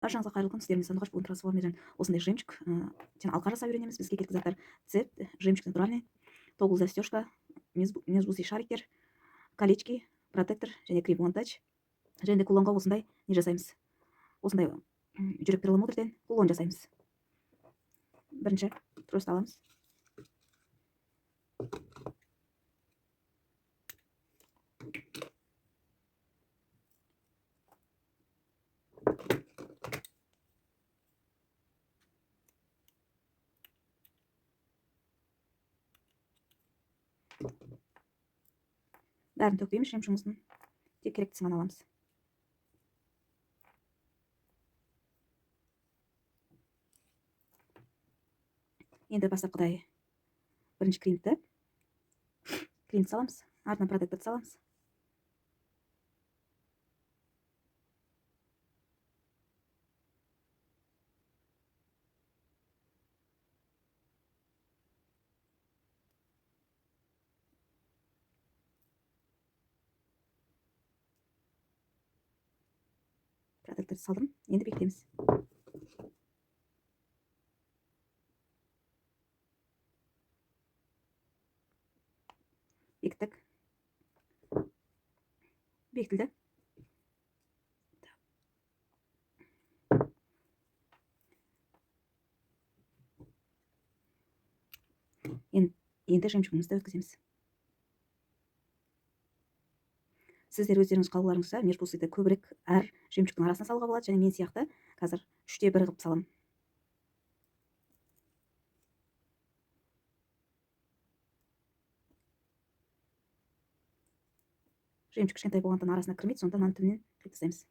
Баршаңызға қайырлы күн, сіздермен сандуғаш. Бүгін трансформерден осындай жемчуг және алқа жасап үйренеміз. Бізге керекті заттар: цепь, жемчуг натуральный, тогл застежка, мезбуси шариктер, колечки, протектор және крем монтач. Және де кулонға осындай не жасаймыз. Осындай жүрек перламутрден кулон жасаймыз. Бірінші тросты аламыз. Бәрін төкпейміз, жемшіміздің тек керектісін ғана аламыз. Енді бастапқыдай бірінші кремді саламыз, артынан протекторды саламыз. Протекторды салдым, енді бекітеміз. Бекіттік. Бекітілді. Енді жемчугімізді өткіземіз. Сіздер өздеріңіз қалауларыңызда мезбусиді көбірек әр жемчугтың арасына салуға болады, және мен сияқты қазір 3-те 1 қылып салам. Жемчуг кішкентай болғандықтан арасына кірмейді, сондықтан мынаны түбінен қиып тастаймыз.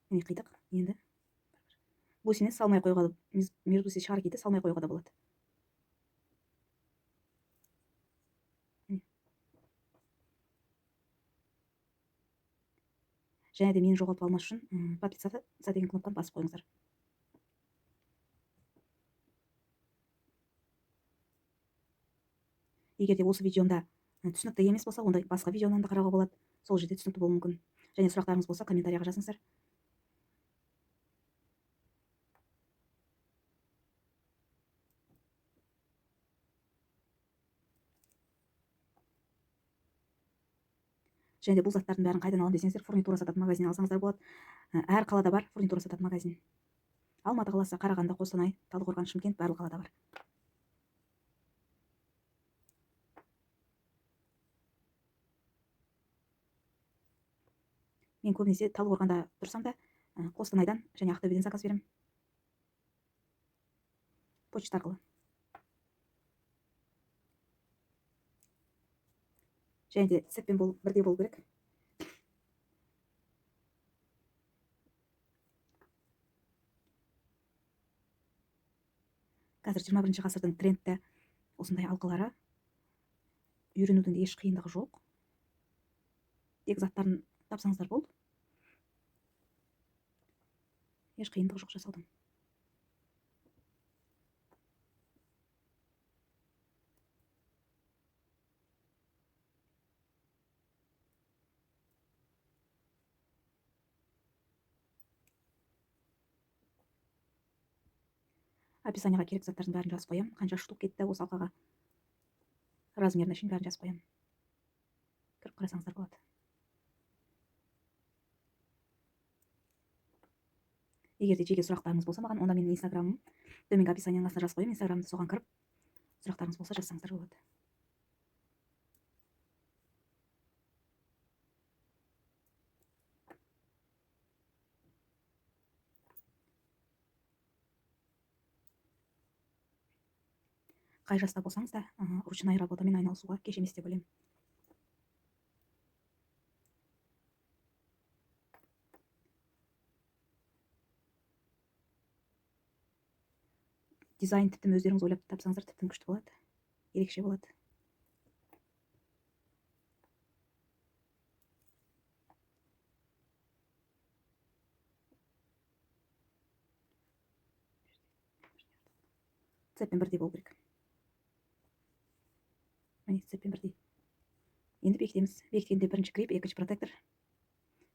Міне қидық. Енді бусині салмай қоюға да, мезбуси шарикті салмай қоюға да болады. Және де мені жоғалтып алмас үшін подписаться деген кнопканы басып қойыңыздар. Егер де осы видеомда түсінікті емес болса, онда басқа видеодан да қарауға болады. Сол жерде түсінікті болуы мүмкін. Және сұрақтарыңыз болса, комментарияға жазыңыздар. Және де бұл заттардың бәрін қайдан аламын десеңіздер, фурнитура сататын магазиннен алсаңыздар болады. Әр қалада бар фурнитура сататын магазин. Алматы қаласы, Қарағанды, Қостанай, Талдықорған, Шымкент барлық қалада бар. Мен көбінесе Талдықорғанда тұрсам да, Қостанайдан және Ақтөбеден заказ беремін. Почта арқылы. Және де цеппен бірдей болу керек. Қазір 21 ғасырдың трендті осындай алқалары. Үйренудің де еш қиындығы жоқ. Тек заттарын тапсаңыздар болды. Еш қиындығы жоқ жасаудың. Описанияға керек заттардың бәрін жазып қоямын. Қанша штук кетті осы алқаға, размеріне шейін бәрін жазып қоямын. Кіріп қарасаңыздар болады. Егер де жеке сұрақтарыңыз болса маған, онда менің инстаграмым төменгі описанияның астына жазып қоямын. Инстаграмды соған кіріп, сұрақтарыңыз болса жазсаңыздар болады. Қай жаста болсаңыз да, ручной работамен айналысуға кеш емес деп ойлаймын. Дизайн тіптен өздеріңіз ойлап тапсаңыздар, тіптен күшті болады. Ерекше болады. Цеппен бірдей болу керек. Міне, цеппен бірдей. Енді бекітеміз. Бекіткенде бірінші крип, екінші протектор.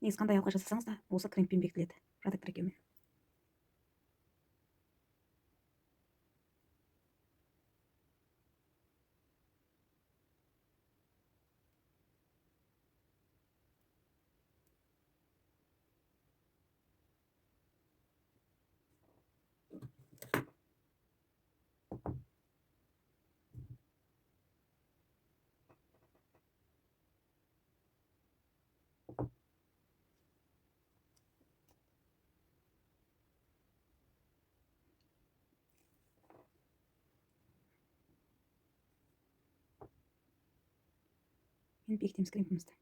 негізі қандай алқа жасасаңыз да осы кремппен бекітіледі, протектор екеуімен. Енді бекітеміз кремпімізді.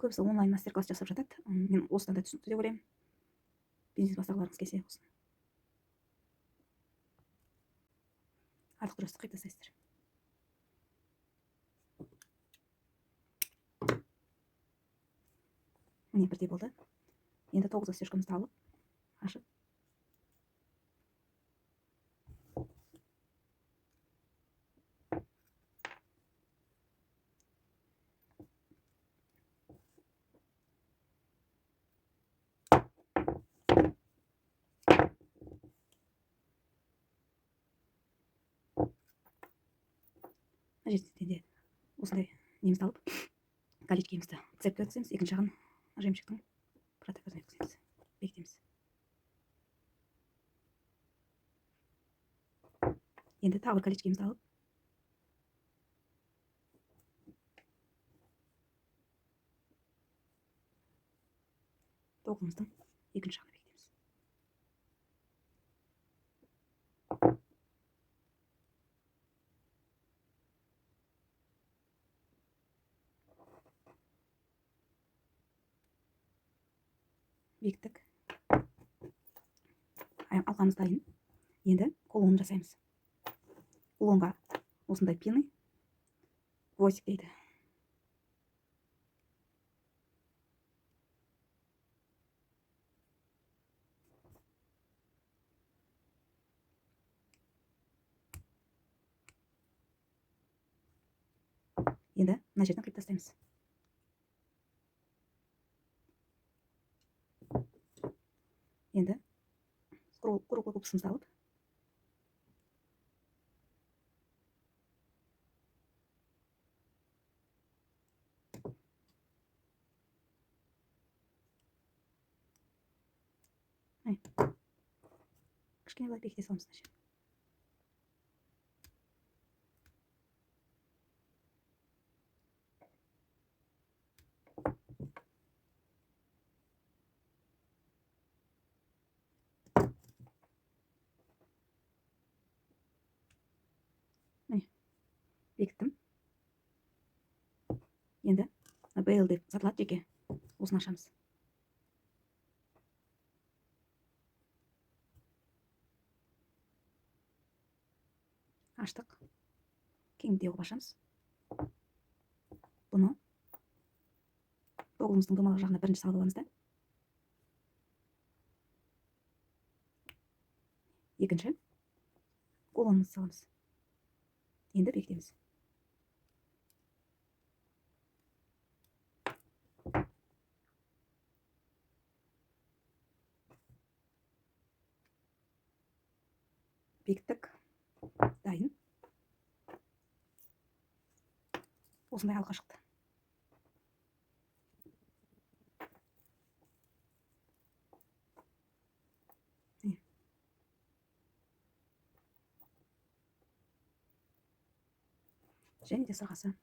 Көбісі онлайн мастер-класс жасап жатады. Мен осыдан да түсінікті деп ойлаймын. Бизнес бастағыларыңыз келсе осыны. Артық дұрысты қиып тастайсыздар. Міне бірдей болды. Енді 9 застежкамызды алып, ашып. Мына жерден де осындай немізді алып, колечкемізді цепке өткіземіз, екінші жағын жемшіктің протекторына өткіземіз, бекітеміз. Енді тағы бір колечкемізді алып, тоғызымыздың екінші жағына бекітеміз. Бекіттік. Алқамыз дайын. Енді кулон жасаймыз. Кулонға осындай пены, гвоздик дейді. Енді мына жерден қиып тастаймыз. Енді круглый кубысымызды алып, кішкене былай бекіте саламыз. Бекіттім. Енді BL деп сатылады жеке. Осыны ашамыз. Аштық. Кеңдей қылып ашамыз. Бұны тоғызымыздың домалақ жағына бірінші салып аламыз да. Екінші кулонымызды саламыз. Енді бекітеміз. Бекіттік. Дайын. Осындай алқа шықты. Және де сырғасы.